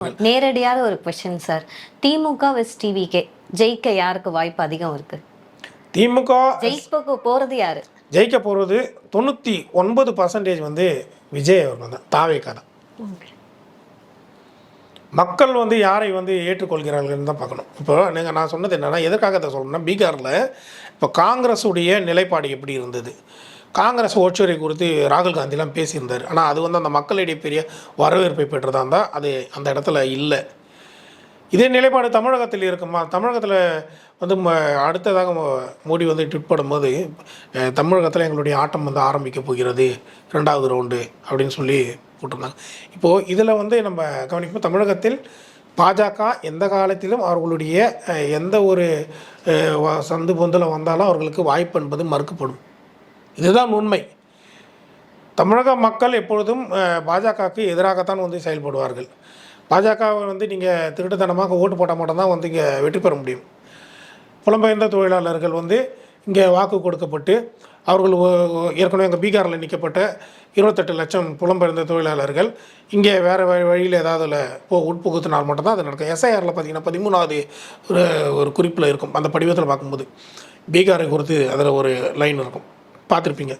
நேரடியான ஒரு question sir. திமுக வெஸ் TVK ஜெயிக்க யாருக்கு வாய்ப்பு அதிகம் இருக்கு? திமுக ஜெயிப்புக்கு போறது யாரு? ஜெயிக்க போகிறது 99% வந்து விஜய் அவர்கள் தான், தாவேக்கா தான். மக்கள் வந்து யாரை வந்து ஏற்றுக்கொள்கிறார்கள்னு தான் பார்க்கணும். இப்போ நான் சொன்னது என்னென்னா, எதற்காக அதை சொல்லணும்னா, பீகாரில் இப்போ காங்கிரஸுடைய நிலைப்பாடு எப்படி இருந்தது, காங்கிரஸ் ஓட்சுவரை குறித்து ராகுல் காந்திலாம் பேசியிருந்தார். ஆனால் அது வந்து அந்த மக்களிடையே பெரிய வரவேற்பை பெற்றதாக இருந்தால் அது அந்த இடத்துல இல்லை. இதே நிலைப்பாடு தமிழகத்தில் இருக்குமா? தமிழகத்தில் வந்து அடுத்ததாக மோடி வந்து ட்விட் பண்ணும்போது, தமிழகத்தில் எங்களுடைய ஆட்டம் வந்து ஆரம்பிக்க போகிறது 2வது ரவுண்டு அப்படின்னு சொல்லி போட்டிருந்தாங்க. இப்போது இதில் வந்து நம்ம கவனிப்போம், தமிழகத்தில் பாஜக எந்த காலத்திலும் அவர்களுடைய எந்த ஒரு சந்து பொந்தில் வந்தாலும் அவர்களுக்கு வாய்ப்பு என்பது மறுக்கப்படும். இதுதான் உண்மை. தமிழக மக்கள் எப்பொழுதும் பாஜகவுக்கு எதிராகத்தான் வந்து செயல்படுவார்கள். பாஜகவை வந்து நீங்கள் திருட்டுத்தனமாக ஓட்டு போட்டால் மட்டும்தான் வந்து இங்கே வெற்றி பெற முடியும். புலம்பெயர்ந்த தொழிலாளர்கள் வந்து இங்கே வாக்கு கொடுக்கப்பட்டு அவர்கள் ஏற்கனவே எங்கள் பீகாரில் நிற்கப்பட்ட 28 லட்சம் புலம்பெயர்ந்த தொழிலாளர்கள் இங்கே வேறு வழியில் ஏதாவது உட்புகுத்தினால் மட்டும்தான் அது நடக்கும். எஸ்ஐஆரில் பார்த்திங்கன்னா 13வது ஒரு குறிப்பில் இருக்கும். அந்த படிவத்தில் பார்க்கும்போது பீகாரை குறித்து அதில் ஒரு லைன் இருக்கும், பார்த்துருப்பீங்க.